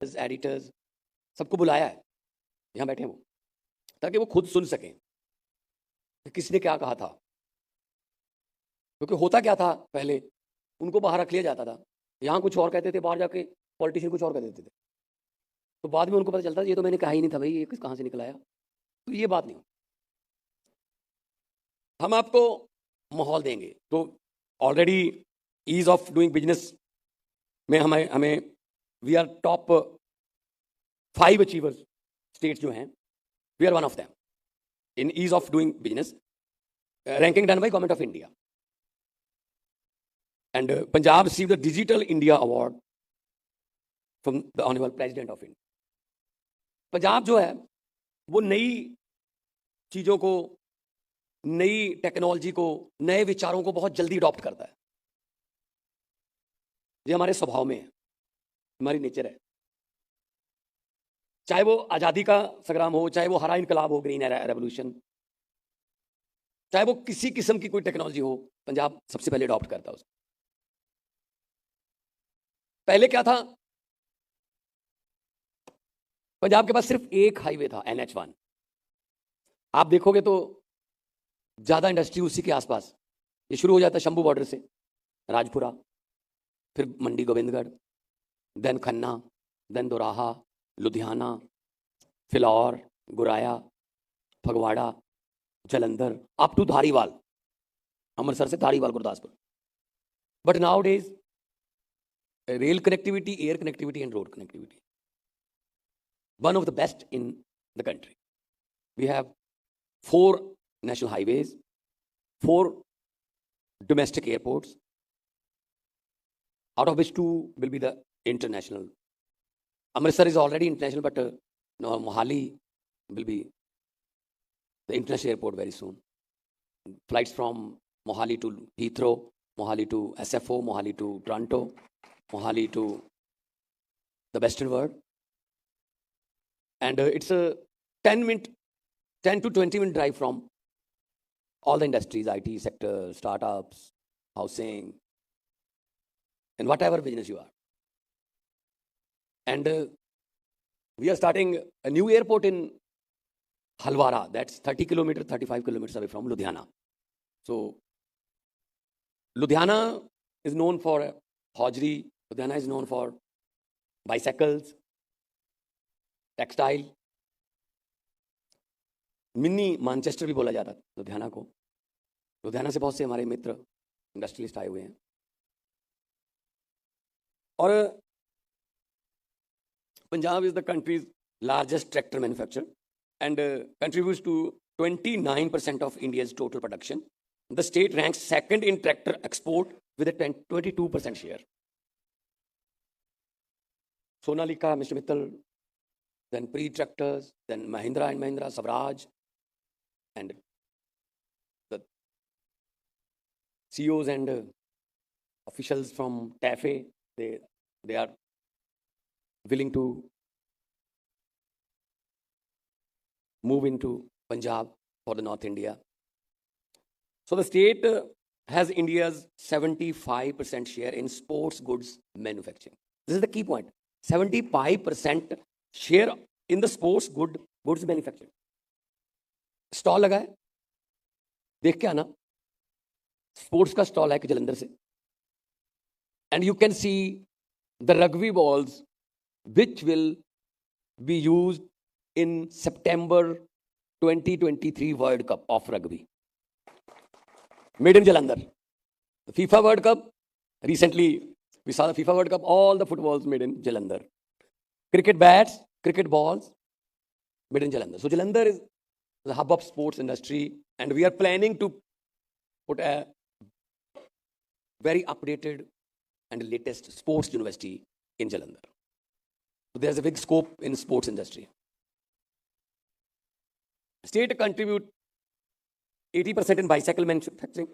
Editors सबको बुलाया है, यहाँ बैठे हैं वो, ताकि वो खुद सुन सकें कि किसने क्या कहा था। क्योंकि होता क्या था, पहले उनको बाहर रख लिया जाता था, यहाँ कुछ और कहते थे, बाहर जाके पॉलिटिशियन कुछ और कह देते थे, तो बाद में उनको पता चलता ये तो मैंने कहा ही नहीं था भाई, ये कहाँ से निकल आया। तो ये बात नहीं हो, हम आपको माहौल देंगे। तो already ease of doing business में हमें we are top 5 achievers states जो हैं, we are one of them in ease of doing business, ranking done by government of India. And Punjab receive the digital India award from the honourable president of India. Punjab जो है वो नई चीज़ों को, नई technology को, नए विचारों को बहुत जल्दी अडॉप्ट करता है। ये हमारे स्वभाव में है, हमारी नेचर है। चाहे वो आज़ादी का संग्राम हो, चाहे वो हरा इनकलाब हो, ग्रीन रेवोल्यूशन, चाहे वो किसी किस्म की कोई टेक्नोलॉजी हो, पंजाब सबसे पहले अडॉप्ट करता है उसको। पहले क्या था, पंजाब के पास सिर्फ एक हाईवे था, NH1। आप देखोगे तो ज्यादा इंडस्ट्री उसी के आसपास, ये शुरू हो जाता है शंभू बॉर्डर से, राजपुरा, फिर Mandi Gobindgarh, then Khanna, then Doraha, Ludhiana, Phillaur, Goraya, Phagwara, Jalandhar, up to Dhariwal, Amritsar से Dhariwal Gurdaspur. But nowadays rail connectivity, air connectivity and road connectivity, one of the best in the country. We have 4 national highways, 4 domestic airports, out of which 2 will be the international. Amritsar is already international, but now Mohali will be the international airport very soon. Flights from Mohali to Heathrow, Mohali to SFO, Mohali to Toronto, Mohali to the western world. And it's a 10 to 20-minute drive from all the industries, IT sector, startups, housing, and whatever business you are. And we are starting a new airport in Halwara, that's 30 kilometers, 35 kilometers away from Ludhiana. So Ludhiana is known for hosiery, Ludhiana is known for bicycles, textile, mini Manchester भी बोला जाता लुधियाना को। लुधियाना से बहुत से हमारे मित्र industrialist आए हुए हैं। और Punjab is the country's largest tractor manufacturer and contributes to 29% of India's total production. The state ranks second in tractor export with a 22% share. Sonalika, mister Mittal, then Pre Tractors, then Mahindra and Mahindra, Swaraj, and the CEOs and officials from TAFE, they are willing to move into Punjab for the North India. So the state has India's 75% share in sports goods manufacturing. This is the key point. 75% share in the sports goods manufacturing. Stall लगा है, देख के आना, sports का stall है कि जलंधर से, and you can see the rugby balls which will be used in September 2023 world cup of rugby, made in Jalandhar. FIFA world cup, recently we saw the FIFA World Cup, all the footballs made in Jalandhar. Cricket bats, cricket balls, made in Jalandhar. So Jalandhar is the hub of sports industry, and we are planning to put a very updated and latest sports university in Jalandhar. So there's a big scope in sports industry. State contribute 80% in bicycle manufacturing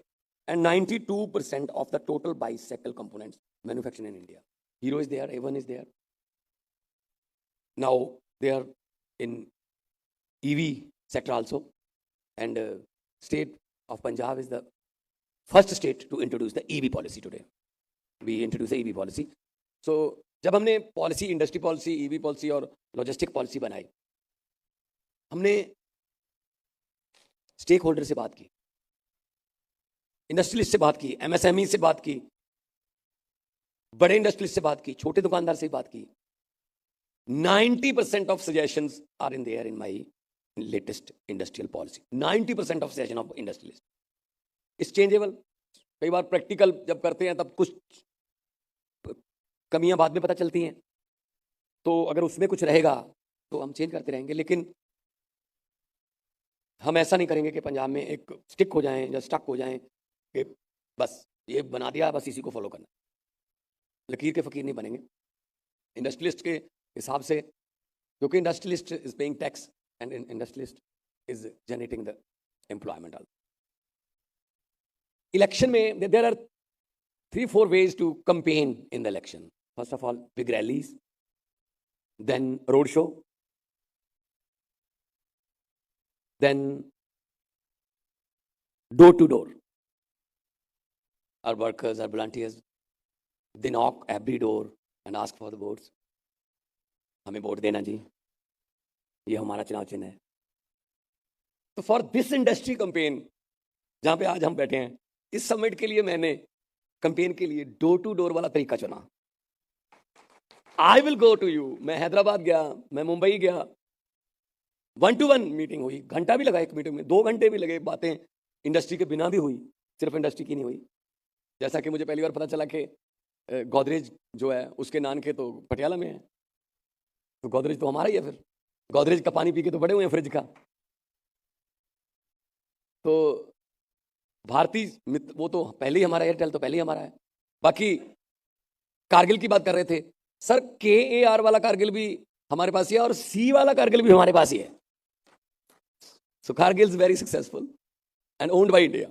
and 92% of the total bicycle components manufactured in India. Hero is there, A1 is there. Now they are in EV sector also, and state of Punjab is the first state to introduce the EV policy today. We introduced the EV policy. So जब हमने policy, industry policy, EV policy और logistic policy बनाई, हमने stake holder से बात की, industrialist से बात की, एमएसएमई से बात की, बड़े इंडस्ट्रियलिस्ट से बात की, छोटे दुकानदार से बात की. 90% of suggestions are in there in my latest industrial policy. 90% of suggestion of industrialist is changeable. कई बार प्रैक्टिकल जब करते हैं तब कुछ कमियां बाद में पता चलती हैं, तो अगर उसमें कुछ रहेगा तो हम चेंज करते रहेंगे. लेकिन हम ऐसा नहीं करेंगे कि पंजाब में एक स्टिक हो जाएं या स्टक हो जाएं कि बस ये बना दिया, बस इसी को फॉलो करना. लकीर के फकीर नहीं बनेंगे इंडस्ट्रियलिस्ट के हिसाब से, क्योंकि industrialist is paying tax and industrialist is generating the employment. Election में there are 3-4 ways to campaign in the election. First of all, big rallies, then road show, then door to door. Our workers, our volunteers, they knock every door and ask for the votes. हमें vote देना जी, ये हमारा चुनाव चिन्ह है. तो for this industry campaign जहां पे आज हम बैठे हैं, इस समिट के लिए मैंने कैंपेन के लिए डोर टू डोर वाला तरीका चुना. I will go to you. मैं हैदराबाद गया, मैं मुंबई गया, 1-to-1 मीटिंग हुई, घंटा भी लगा एक मीटिंग में, 2 घंटे भी लगे, बातें इंडस्ट्री के बिना भी हुई, सिर्फ इंडस्ट्री की नहीं हुई. जैसा कि मुझे पहली बार पता चला कि गोदरेज जो है उसके नानके तो पटियाला में है, तो गोदरेज तो हमारा ही है. फिर गोदरेज का पानी पी के तो बड़े हुए हैं फ्रिज का. तो भारतीय मित्र वो तो पहले ही हमारा, एयरटेल तो पहले ही हमारा है. बाकी कारगिल की बात कर रहे थे सर, KAR वाला कारगिल भी हमारे पास ही है और C वाला कारगिल भी हमारे पास ही है. So Kargil is very successful and owned by India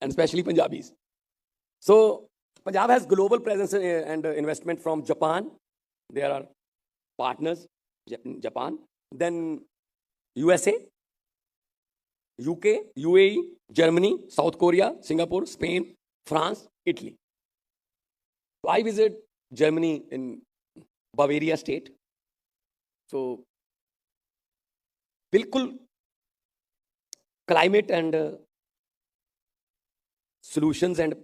and specially Punjabis. So Punjab has global presence and investment from Japan. There are partners, Japan, then USA, UK, UAE, Germany, South Korea, Singapore, Spain, France, Italy. So I visit Germany in Bavaria state. So बिल्कुल climate and solutions and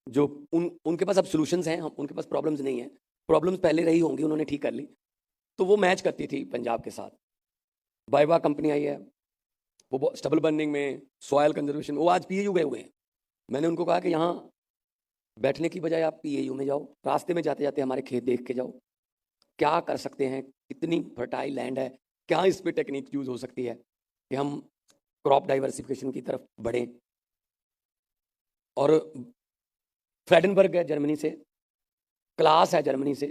जो उनके पास अब solutions हैं, हम उनके पास problems नहीं है. Problems पहले रही होंगी, उन्होंने ठीक कर ली, तो वो मैच करती थी पंजाब के साथ. बाइवा कंपनी आई है, वो स्टबल बर्निंग में, सॉयल कंजर्वेशन, वो आज PAU गए हुए हैं. मैंने उनको कहा कि यहाँ बैठने की बजाय आप PAU में जाओ, रास्ते में जाते जाते हमारे खेत देख के जाओ, क्या कर सकते हैं, कितनी फर्टाइल लैंड है, क्या इस पर टेक्निक यूज हो सकती है कि हम क्रॉप डाइवर्सिफिकेशन की तरफ बढ़ें. और फ्रेडनबर्ग है जर्मनी से, क्लास है जर्मनी से,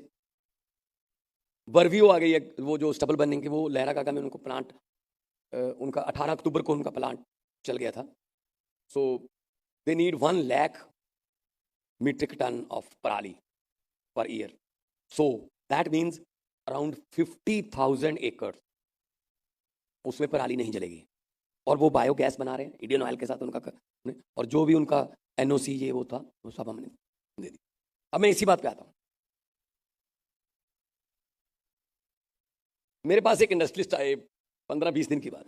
वर्वियो आ गई है, वो जो स्टबल बर्निंग की, वो लहरा काका में उनको प्लांट, उनका 18 अक्टूबर को उनका प्लांट चल गया था. So they need 1 lakh metric ton of parali per year. So that means around 50,000 एकड़ उसमें पराली नहीं जलेगी. और वो बायोगैस बना रहे हैं इंडियन ऑयल के साथ उनका, और जो भी उनका NOC ये वो था वो सब हमने दे दी. अब मैं इसी बात पे आता हूं. मेरे पास एक इंडस्ट्रियलिस्ट आए 15-20 दिन की बात,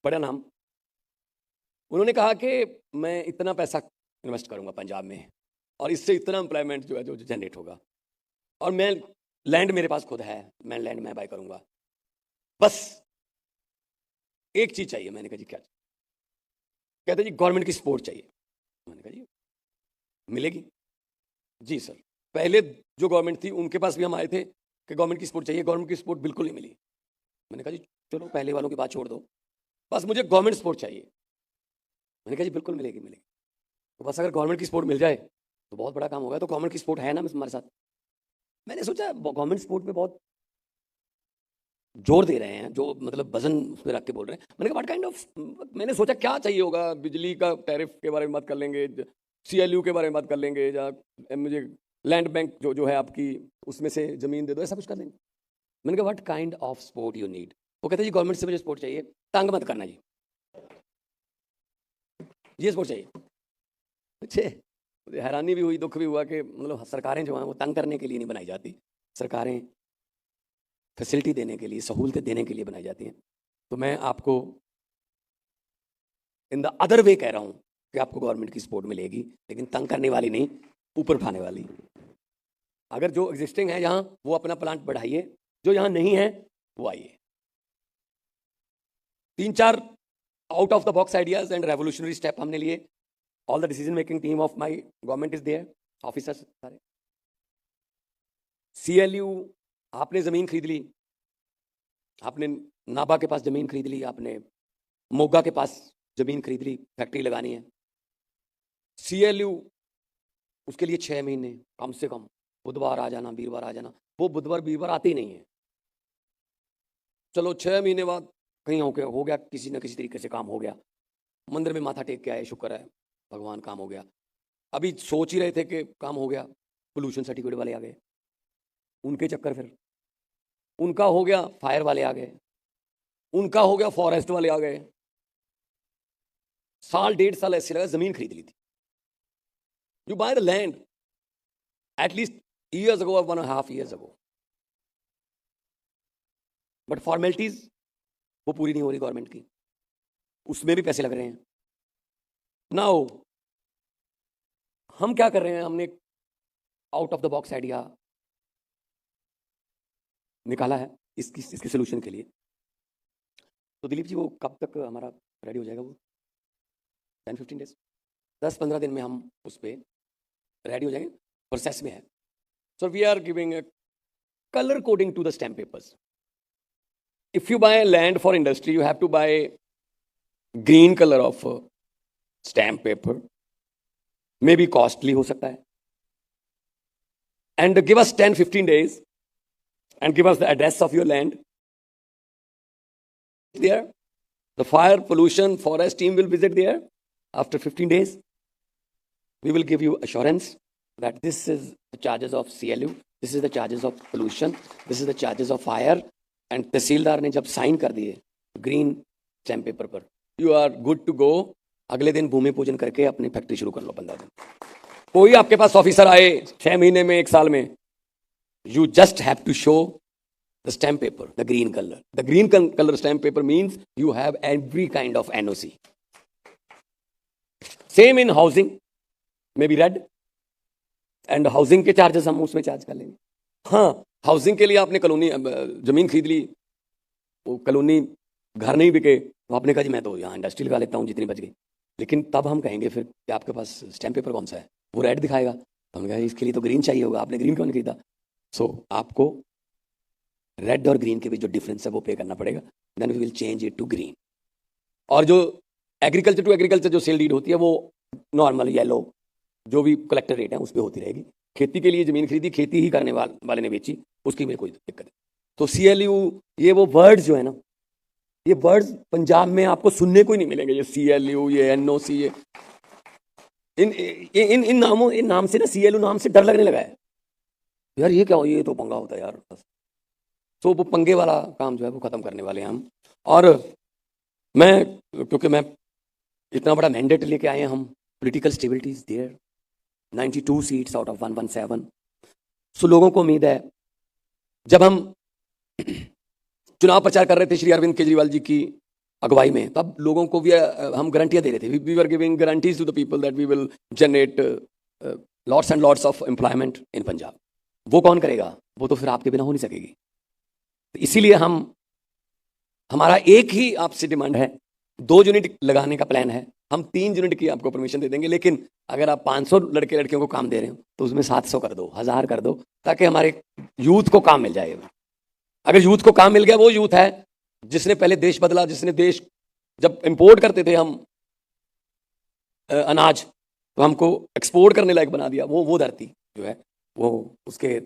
बड़ा नाम. उन्होंने कहा कि मैं इतना पैसा इन्वेस्ट करूंगा पंजाब में और इससे इतना एम्प्लॉयमेंट जो है जो जनरेट होगा, और मैं लैंड मेरे पास खुद है, मैं लैंड में बाय करूंगा, बस एक चीज चाहिए. मैंने कहा जी क्या? कहते जी गवर्नमेंट की सपोर्ट चाहिए. मैंने कहा जी मिलेगी. जी सर, पहले जो गवर्नमेंट थी उनके पास भी हम आए थे कि गवर्नमेंट की सपोर्ट चाहिए, गवर्नमेंट की सपोर्ट बिल्कुल नहीं मिली. मैंने कहा जी चलो पहले वालों की बात छोड़ दो, बस मुझे गवर्नमेंट सपोर्ट चाहिए. मैंने कहा जी बिल्कुल मिलेगी मिलेगी. तो बस अगर गवर्नमेंट की सपोर्ट मिल जाए तो बहुत बड़ा काम होगा. तो गवर्नमेंट की सपोर्ट है ना हमारे साथ. मैंने सोचा गवर्नमेंट सपोर्ट पे बहुत जोर दे रहे हैं, जो मतलब वजन उसमें रख के बोल रहे हैं. मैंने कहा व्हाट काइंड ऑफ, मैंने सोचा क्या चाहिए होगा. बिजली का टैरिफ के बारे में बात कर लेंगे, CLU के बारे में बात कर लेंगे, या मुझे लैंड बैंक जो है आपकी उसमें से ज़मीन दे दो, ऐसा कुछ कर लेंगे. मैंने कहा what kind of support you need. वो कहते जी गवर्नमेंट से मुझे सपोर्ट चाहिए, तंग मत करना जी, ये सपोर्ट चाहिए. अच्छे मुझे हैरानी भी हुई, दुख भी हुआ कि मतलब सरकारें जो हैं वो तंग करने के लिए नहीं बनाई जाती, सरकारें फैसिलिटी देने के लिए, सहूलतें देने के लिए बनाई जाती हैं। तो मैं आपको इन द अदर वे कह रहा हूँ कि आपको गवर्नमेंट की सपोर्ट मिलेगी, लेकिन तंग करने वाली नहीं, ऊपर उठाने वाली। अगर जो एग्जिस्टिंग है यहाँ वो अपना प्लांट बढ़ाइए, जो यहाँ नहीं है वो आइए। 3-4 out of the box ideas and revolutionary step हमने लिए। All the decision making team of my government is there, officers सारे। CLU, आपने जमीन खरीद ली, आपने नाबा के पास जमीन खरीद ली, आपने मोगा के पास जमीन खरीद ली, फैक्ट्री लगानी है। CLU उसके लिए 6 महीने कम से कम, बुधवार आ जाना, वीरवार आ जाना। वो बुधवार वीरवार आते ही नहीं है। चलो 6 महीने बाद कहीं हो गया, किसी न किसी तरीके से काम हो गया, मंदिर में माथा टेक के आए, शुक्र है भगवान, काम हो गया। अभी सोच ही रहे थे कि काम हो गया, पोल्यूशन सर्टिफिकेट वाले आ गए, उनके चक्कर, फिर उनका हो गया, फायर वाले आ गए, उनका हो गया, फॉरेस्ट वाले आ गए। साल 1.5 साल ऐसे लगा, जमीन खरीद ली थी। You by the land at least years ago or 1.5 years ago, but formalities वो पूरी नहीं हो रही गवर्नमेंट की, उसमें भी पैसे लग रहे हैं। नाउ हम क्या कर रहे हैं, हमने out of the box idea निकाला है इसके सोल्यूशन के लिए। तो दिलीप जी वो कब तक हमारा रेडी हो जाएगा? वो 10-15 डेज, 10-15 दिन में हम उस पर रेडी हो जाएंगे, प्रोसेस में है। So we are giving a color coding to the stamp papers. If you buy land for industry, you have to buy green color of stamp paper. Maybe costly हो सकता है. And give us 10-15 days and give us the address of your land. There, the fire, pollution, forest team will visit there. After 15 days, we will give you assurance that this is the charges of CLU, this is the charges of pollution, this is the charges of fire, and तहसीलदार ने जब sign कर दिए green stamp paper पर, you are good to go. अगले दिन भूमि पूजन करके अपनी फैक्ट्री शुरू कर लो 15 दिन। कोई आपके पास ऑफिसर आए 6 महीने में, 1 साल में, you just have to show the stamp paper, the green color. The green color stamp paper means you have every kind of NOC. Same in housing, maybe red. And housing के charges हम उसमें charge कर लेंगे। हाँ, housing के लिए आपने colony जमीन खरीद ली, वो कॉलोनी घर नहीं बिके, तो आपने कहा जी मैं तो यहाँ इंडस्ट्री लगा लेता हूँ जितनी बच गई। लेकिन तब हम कहेंगे फिर कि आपके पास स्टैम्प पेपर कौन सा है, वो रेड दिखाएगा, तो हमने कहा इसके लिए तो ग्रीन चाहिए होगा, आपने ग्रीन क्यों नहीं खरीदा? सो आपको रेड और ग्रीन के बीच जो डिफरेंस है वो पे करना पड़ेगा, then we will change it to green. और जो एग्रीकल्चर टू एग्रीकल्चर जो सेल डीड होती है वो नॉर्मल येलो जो भी कलेक्टर रेट है उस पर होती रहेगी। खेती के लिए जमीन खरीदी, खेती ही करने वाले ने बेची, उसकी में कोई दिक्कत नहीं। तो CLU, ये वो वर्ड्स जो है ना, ये वर्ड्स पंजाब में आपको सुनने को ही नहीं मिलेंगे। ये CLU, ये NOC, ये इन नामों, इन नाम से ना, CLU नाम से डर लगने लगा है यार, ये क्या हो, ये तो पंगा होता है यार। तो वो पंगे वाला काम जो है वो खत्म करने वाले हैं हम। और मैं, क्योंकि मैं इतना बड़ा मैंडेट लेके आए हैं हम, political stability is there, 92 seats out of 117। So लोगों को उम्मीद है, जब हम चुनाव प्रचार कर रहे थे श्री अरविंद केजरीवाल जी की अगुवाई में, तब लोगों को भी हम गारंटियां दे रहे थे। We were giving guarantees to the people that we will generate lots and lots of employment in Punjab. वो कौन करेगा? वो तो फिर आपके बिना हो नहीं सकेगी। तो इसीलिए हमारा एक ही आपसे डिमांड है, 2 यूनिट लगाने का प्लान है। हम 3 यूनिट की आपको परमिशन दे देंगे, लेकिन अगर आप 500 लड़के लड़कियों को काम दे रहे हो तो उसमें 700 कर दो, 1000 कर दो, ताकि हमारे यूथ को काम मिल जाए। अगर यूथ को काम मिल गया, वो यूथ है जिसने पहले देश बदला, जिसने देश, जब इंपोर्ट करते थे हम अनाज, तो हमको एक्सपोर्ट करने लायक बना दिया। वो धरती जो है वो उसके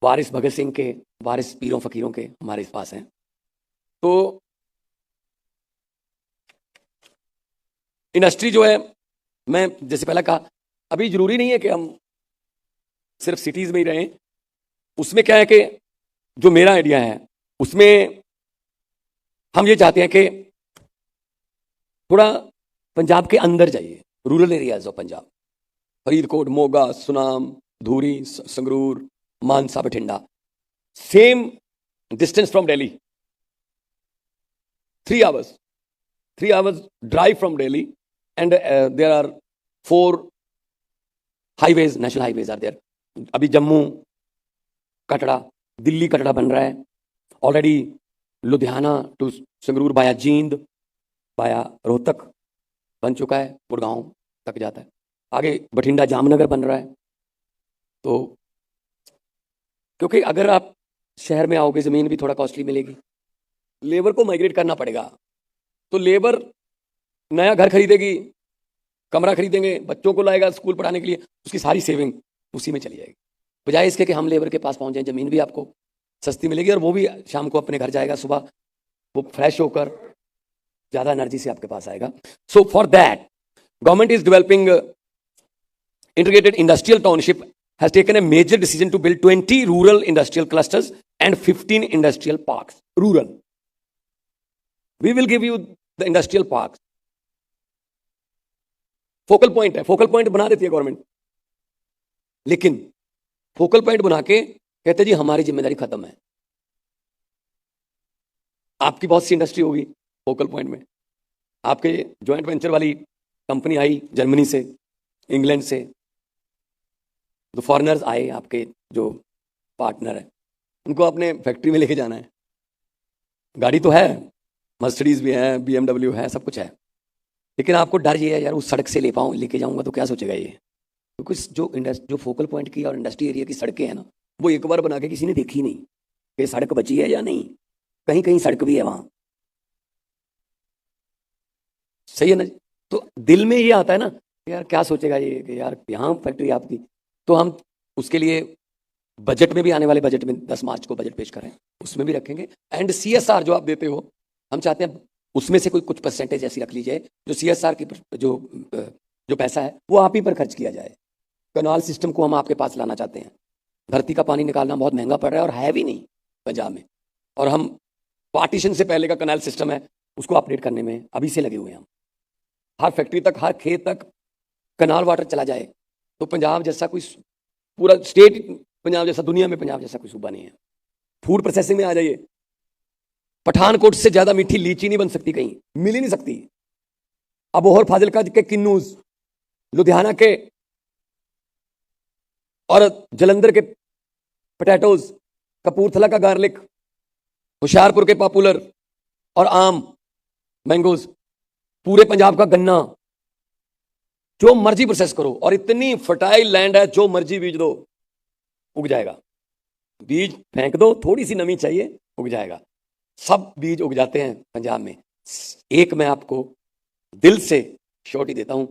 वारिस भगत सिंह के, वारिस पीरों फकीरों के हमारे पास हैं। तो इंडस्ट्री जो है, मैं जैसे पहले कहा, अभी जरूरी नहीं है कि हम सिर्फ सिटीज में ही रहें। उसमें क्या है कि जो मेरा आइडिया है उसमें हम ये चाहते हैं कि थोड़ा पंजाब के अंदर जाइए, rural areas of Punjab, Faridkot, Moga, Sunam, Dhuri, Sangrur, Mansa, Bathinda, same distance from Delhi. 3 hours. 3 hours drive from Delhi, and there are 4 highways, national highways are there. अभी जम्मू कटड़ा, दिल्ली कटड़ा बन रहा है ऑलरेडी, लुधियाना टू संगरूर बाया जींद, बाया रोहतक बन चुका है, गुड़गांव तक जाता है, आगे बठिंडा जामनगर बन रहा है। तो क्योंकि अगर आप शहर में आओगे ज़मीन भी थोड़ा कॉस्टली मिलेगी, लेबर को माइग्रेट करना पड़ेगा, तो लेबर नया घर खरीदेगी, कमरा खरीदेंगे, बच्चों को लाएगा स्कूल पढ़ाने के लिए, उसकी सारी सेविंग उसी में चली जाएगी, बजाय इसके कि हम लेबर के पास पहुंच जाएं, ज़मीन भी आपको सस्ती मिलेगी और वो भी शाम को अपने घर जाएगा, सुबह वो फ्रेश होकर ज़्यादा एनर्जी से आपके पास आएगा। So for that government is developing integrated industrial township, has taken a major decision to build 20 rural industrial clusters and 15 industrial parks. Rural. We will give you the industrial parks. Focal point है, focal point बना देती है government, लेकिन focal point बना के कहते जी हमारी जिम्मेदारी खत्म है। आपकी बहुत सी इंडस्ट्री होगी फोकल पॉइंट में, आपके ज्वाइंट वेंचर वाली कंपनी आई जर्मनी से, इंग्लैंड से, तो फॉरेनर्स आए, आपके जो पार्टनर है उनको अपने फैक्ट्री में लेके जाना है, गाड़ी तो है, मर्सिडीज भी है, BMW है, सब कुछ है, लेकिन आपको डर ये है यार उस सड़क से लेके जाऊंगा तो क्या सोचेगा ये, क्योंकि जो फोकल पॉइंट की और इंडस्ट्री एरिया की सड़कें हैं ना, वो एक बार बना के किसी ने देखी नहीं कि सड़क बची है या नहीं, कहीं कहीं सड़क भी है वहां, सही है ना। तो दिल में ये आता है ना यार क्या सोचेगा ये कि यार यहाँ फैक्ट्री आपकी, तो हम उसके लिए बजट में भी, आने वाले बजट में 10 मार्च को बजट पेश करें, उसमें भी रखेंगे। एंड CSR जो आप देते हो, हम चाहते हैं उसमें से कोई कुछ परसेंटेज ऐसी रख ली जाए जो CSR की जो पैसा है वो आप ही पर खर्च किया जाए। कनाल सिस्टम को हम आपके पास लाना चाहते हैं, धरती का पानी निकालना बहुत महंगा पड़ रहा है और है भी नहीं पंजाब में, और हम पार्टीशन से पहले का कनाल सिस्टम है उसको अपडेट करने में अभी से लगे हुए हैं। हम हर फैक्ट्री तक, हर खेत तक कनाल वाटर चला जाए, तो पंजाब जैसा कोई पूरा स्टेट, पंजाब जैसा दुनिया में पंजाब जैसा कोई सूबा नहीं है। फूड प्रोसेसिंग में आ जाइए, पठानकोट से ज्यादा मीठी लीची नहीं बन सकती, कहीं मिल ही नहीं सकती। अबोहर फाजिलका के किन्नूज, लुधियाना के और जलंधर के पोटैटोज, कपूरथला का गार्लिक, होशियारपुर के पॉपुलर और आम मैंगोज, पूरे पंजाब का गन्ना, जो मर्जी प्रोसेस करो, और इतनी फर्टाइल लैंड है, जो मर्जी बीज दो उग जाएगा। बीज फेंक दो, थोड़ी सी नमी चाहिए, उग जाएगा। सब बीज उग जाते हैं पंजाब में। एक मैं आपको दिल से श्योरिटी देता हूं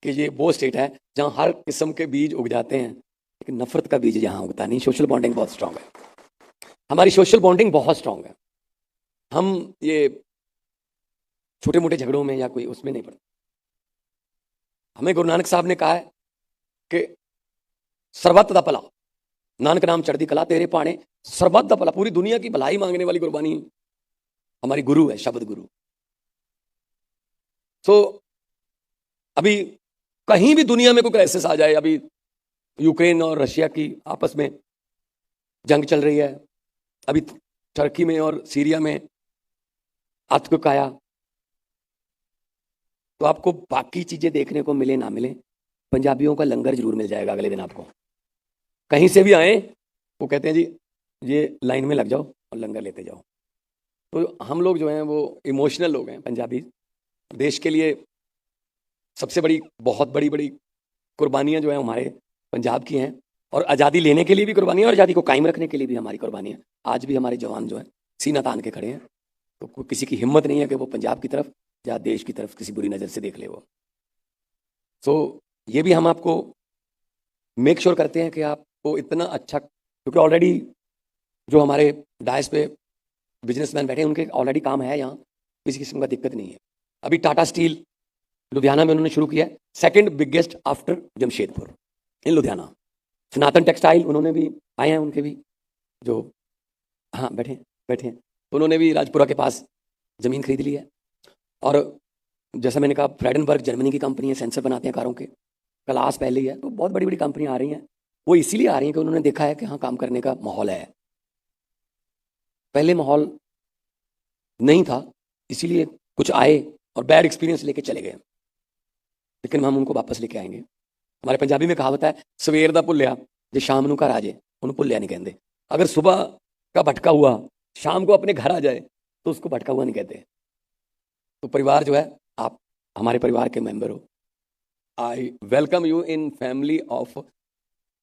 कि ये वो स्टेट है जहां हर किस्म के बीज उग जाते हैं, लेकिन नफरत का बीज यहां उगता नहीं। सोशल बॉन्डिंग बहुत स्ट्रांग है, हमारी सोशल बॉन्डिंग बहुत स्ट्रांग है। हम ये छोटे मोटे झगड़ों में या कोई उसमें नहीं पड़ते। हमें गुरु नानक साहब ने कहा है कि सरबत दा भला, नानक नाम चढ़दी कला, तेरे पाने सरबत दा भला, पूरी दुनिया की भलाई मांगने वाली कुर्बानी हमारी गुरु है, शब्द गुरु। तो अभी कहीं भी दुनिया में कोई क्राइसिस आ जाए, अभी यूक्रेन और रशिया की आपस में जंग चल रही है, अभी टर्की में और सीरिया में अर्थक्वेक आया, तो आपको बाकी चीजें देखने को मिले ना मिले, पंजाबियों का लंगर जरूर मिल जाएगा अगले दिन आपको। कहीं से भी आए वो कहते हैं जी ये लाइन में लग जाओ और लंगर लेते जाओ। तो हम लोग जो हैं वो इमोशनल लोग हैं पंजाबी। देश के लिए सबसे बड़ी, बहुत बड़ी बड़ी कुर्बानियां जो है हमारे पंजाब की हैं, और आज़ादी लेने के लिए भी कुर्बानियां और आज़ादी को कायम रखने के लिए भी हमारी कुर्बानियां। आज भी हमारे जवान जो है सीना तान के खड़े हैं, तो किसी की हिम्मत नहीं है कि वो पंजाब की तरफ या देश की तरफ किसी बुरी नज़र से देख ले वो। तो ये भी हम आपको मेक श्योर करते हैं कि आपको इतना अच्छा, क्योंकि ऑलरेडी जो हमारे डायस पे बिजनेसमैन बैठे हैं उनके ऑलरेडी काम है, यहाँ किसी किस्म का दिक्कत नहीं है। अभी टाटा स्टील लुधियाना में उन्होंने शुरू किया है, सेकंड बिगेस्ट आफ्टर जमशेदपुर इन लुधियाना। सनातन टेक्सटाइल उन्होंने भी आए हैं, उनके भी जो, हाँ बैठे हैं, तो उन्होंने भी राजपुरा के पास ज़मीन खरीद ली है। और जैसा मैंने कहा, फ्रेडनबर्ग जर्मनी की कंपनी है, सेंसर बनाते हैं कारों के, क्लास पहले ही है। तो बहुत बड़ी बड़ी कंपनियां आ रही हैं, वो इसीलिए आ रही हैं कि उन्होंने देखा है कि हाँ काम करने का माहौल है। पहले माहौल नहीं था, इसीलिए कुछ आए और बैड एक्सपीरियंस लेके चले गए, लेकिन हम उनको वापस लेके आएंगे। हमारे पंजाबी में कहावत है, सवेर दा भुलिया जे शाम नू घर आ जाए उन्हें भुलिया नहीं कहते। अगर सुबह का भटका हुआ शाम को अपने घर आ जाए तो उसको भटका हुआ नहीं कहते। तो परिवार जो है, आप हमारे परिवार के मेंबर हो। I welcome you in family of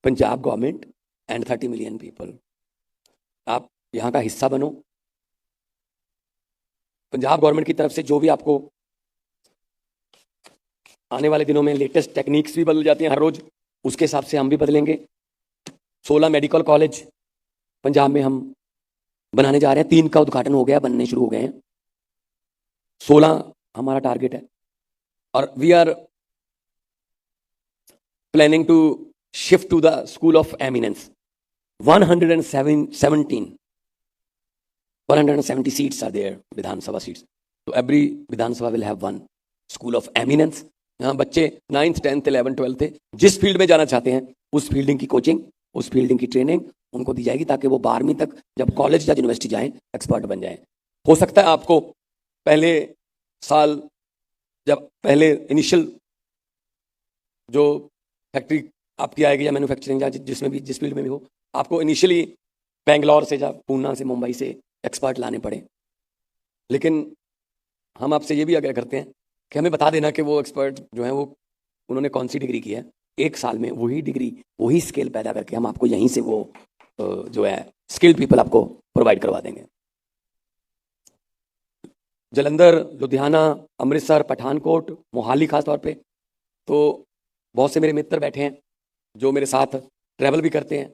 Punjab government and 30 million people. आप यहाँ का हिस्सा बनो। पंजाब गवर्नमेंट की तरफ से जो भी आपको आने वाले दिनों में लेटेस्ट टेक्निक्स भी बदल जाती हैं हर रोज, उसके हिसाब से हम भी बदलेंगे। 16 मेडिकल कॉलेज पंजाब में हम बनाने जा रहे हैं। 3 का उद्घाटन हो गया, बनने शुरू हो गए हैं। 16 हमारा टारगेट है और we are planning to shift to the school of eminence. 170 seats are there, Vidhan Sabha seats. So every Vidhan Sabha will have one school of eminence. यहाँ बच्चे 9th 10th 11th 12th थे, जिस field में जाना चाहते हैं उस fielding की कोचिंग, उस फील्डिंग की ट्रेनिंग उनको दी जाएगी, ताकि वो 12वीं तक जब कॉलेज या यूनिवर्सिटी जाएं एक्सपर्ट बन जाएं। हो सकता है आपको पहले साल, जब पहले इनिशियल जो फैक्ट्री आपकी आएगी या मैन्युफैक्चरिंग या जिसमें भी जिस फील्ड में भी हो, आपको इनिशियली बेंगलोर से या पूना से मुंबई से एक्सपर्ट लाने पड़े। लेकिन हम आपसे ये भी आग्रह करते हैं कि हमें बता देना कि वो एक्सपर्ट जो है वो उन्होंने कौन सी डिग्री की है। 1 साल में वही डिग्री वही स्किल पैदा करके हम आपको यहीं से वो जो है स्किल्ड पीपल आपको प्रोवाइड करवा देंगे। जलंधर, लुधियाना, अमृतसर, पठानकोट, मोहाली खास तौर पे तो बहुत से मेरे मित्र बैठे हैं जो मेरे साथ ट्रैवल भी करते हैं,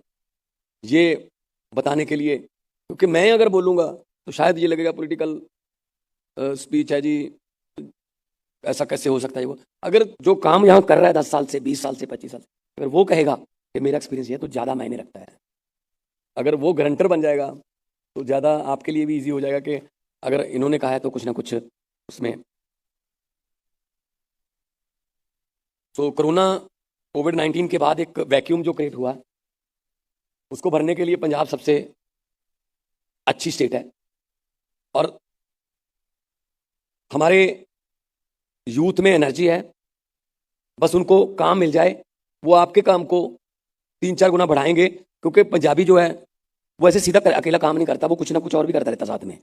ये बताने के लिए, क्योंकि मैं अगर बोलूँगा तो शायद ये लगेगा पॉलिटिकल स्पीच है जी, ऐसा कैसे हो सकता है। वो अगर जो काम यहाँ कर रहा है 10 साल से 20 साल से 25 साल से, अगर वो कहेगा कि मेरा एक्सपीरियंस ये, तो ज़्यादा मायने रखता है। अगर वो गारंटर बन जाएगा तो ज़्यादा आपके लिए भी ईजी हो जाएगा कि अगर इन्होंने कहा है तो कुछ ना कुछ उसमें। तो कोरोना कोविड-19 के बाद एक वैक्यूम जो क्रिएट हुआ, उसको भरने के लिए पंजाब सबसे अच्छी स्टेट है। और हमारे यूथ में एनर्जी है, बस उनको काम मिल जाए, वो आपके काम को 3-4 गुना बढ़ाएंगे। क्योंकि पंजाबी जो है वो ऐसे सीधा अकेला काम नहीं करता, वो कुछ ना कुछ और भी करता रहता साथ में।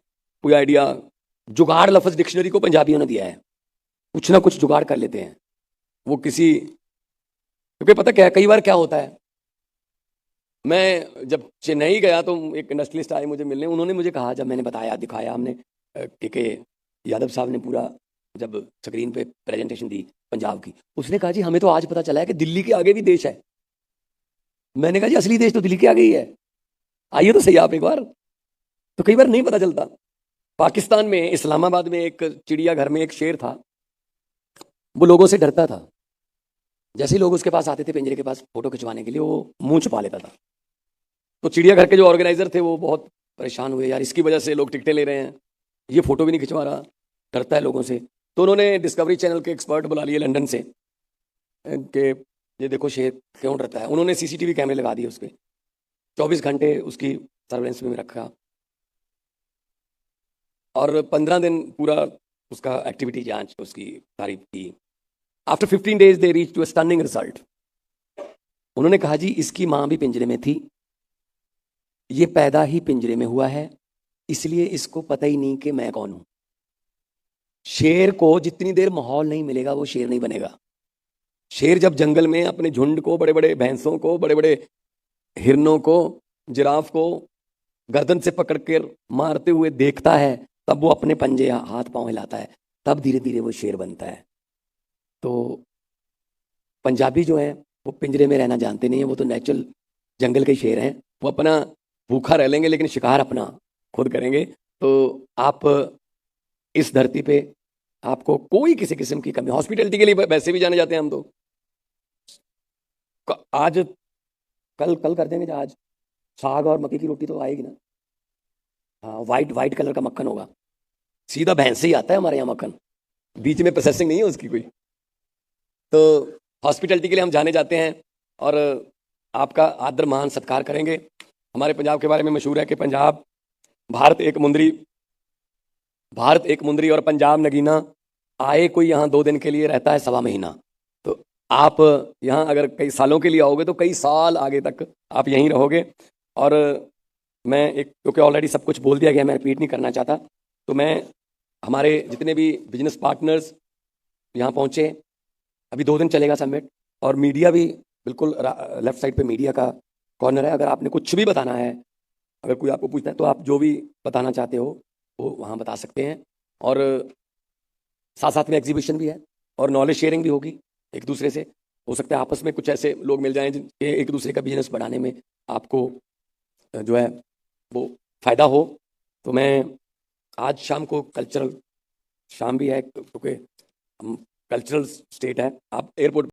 कोई आइडिया, जुगाड़ लफ्ज़ डिक्शनरी को पंजाबियों ने दिया है, कुछ ना कुछ जुगाड़ कर लेते हैं वो किसी। क्योंकि पता क्या है, कई बार क्या होता है, मैं जब चेन्नई गया तो एक इंडस्ट्रियलिस्ट आए मुझे मिलने, उन्होंने मुझे कहा, जब मैंने बताया दिखाया, हमने के यादव साहब ने पूरा जब स्क्रीन पे प्रेजेंटेशन दी पंजाब की, उसने कहा जी हमें तो आज पता चला है कि दिल्ली के आगे भी देश है। मैंने कहा जी असली देश तो दिल्ली के आगे ही है, आइए तो सही आप एक बार। तो कई बार नहीं पता चलता। पाकिस्तान में इस्लामाबाद में एक चिड़ियाघर में एक शेर था, वो लोगों से डरता था। जैसे ही लोग उसके पास आते थे पिंजरे के पास फोटो खिंचवाने के लिए, वो मुंह छुपा लेता था। तो चिड़ियाघर के जो ऑर्गेनाइजर थे वो बहुत परेशान हुए, यार इसकी वजह से लोग टिकटें ले रहे हैं, ये फोटो भी नहीं खिंचवा रहा, डरता है लोगों से। तो उन्होंने डिस्कवरी चैनल के एक्सपर्ट बुला लिए लंदन से कि ये देखो शेर क्यों डरता है। उन्होंने सीसीटीवी कैमरे लगा दिए, उस पर 24 घंटे उसकी सर्वेलेंस में रखा और 15 दिन पूरा उसका एक्टिविटी जांच उसकी तारीफ की। After 15 days they reach to a stunning result. उन्होंने कहा जी इसकी माँ भी पिंजरे में थी, ये पैदा ही पिंजरे में हुआ है, इसलिए इसको पता ही नहीं कि मैं कौन हूं। शेर को जितनी देर माहौल नहीं मिलेगा वो शेर नहीं बनेगा। शेर जब जंगल में अपने झुंड को, बड़े बड़े भैंसों को, बड़े बड़े हिरनों को, जिराफ को गर्दन से पकड़ कर मारते हुए देखता है, तब वो अपने पंजे हाथ पांव हिलाता है, तब धीरे धीरे वो शेर बनता है। तो पंजाबी जो है वो पिंजरे में रहना जानते नहीं है, वो तो नेचुरल जंगल के शेर हैं। वो अपना भूखा रह लेंगे लेकिन शिकार अपना खुद करेंगे। तो आप इस धरती पे आपको कोई किसी किस्म की कमी, हॉस्पिटलिटी के लिए वैसे भी जाने जाते हैं हम, तो आज कल कर देंगे, आज साग और मक्की की रोटी तो आएगी ना। हाँ, वाइट कलर का मक्खन होगा, सीधा भैंस से ही आता है हमारे यहाँ मक्खन, बीच में प्रोसेसिंग नहीं है उसकी कोई। तो हॉस्पिटैलिटी के लिए हम जाने जाते हैं और आपका आदर मान सत्कार करेंगे। हमारे पंजाब के बारे में मशहूर है कि पंजाब भारत एक मुंदरी और पंजाब नगीना, आए कोई यहाँ 2 दिन के लिए रहता है 1.25 महीना। तो आप यहाँ अगर कई सालों के लिए आओगे तो कई साल आगे तक आप यहीं रहोगे। और मैं क्योंकि ऑलरेडी सब कुछ बोल दिया गया, मैं रिपीट नहीं करना चाहता, तो मैं हमारे जितने भी बिजनेस पार्टनर्स यहाँ पहुँचे, अभी 2 दिन चलेगा समिट, और मीडिया भी बिल्कुल लेफ्ट साइड पे मीडिया का कॉर्नर है। अगर आपने कुछ भी बताना है, अगर कोई आपको पूछता है तो आप जो भी बताना चाहते हो वो वहाँ बता सकते हैं। और साथ साथ में एग्जीबिशन भी है और नॉलेज शेयरिंग भी होगी एक दूसरे से। हो सकता है आपस में कुछ ऐसे लोग मिल जाएं जिनके एक दूसरे का बिजनेस बढ़ाने में आपको जो है वो फ़ायदा हो। तो मैं आज शाम को कल्चरल शाम भी है, क्योंकि हम कल्चरल स्टेट है, आप एयरपोर्ट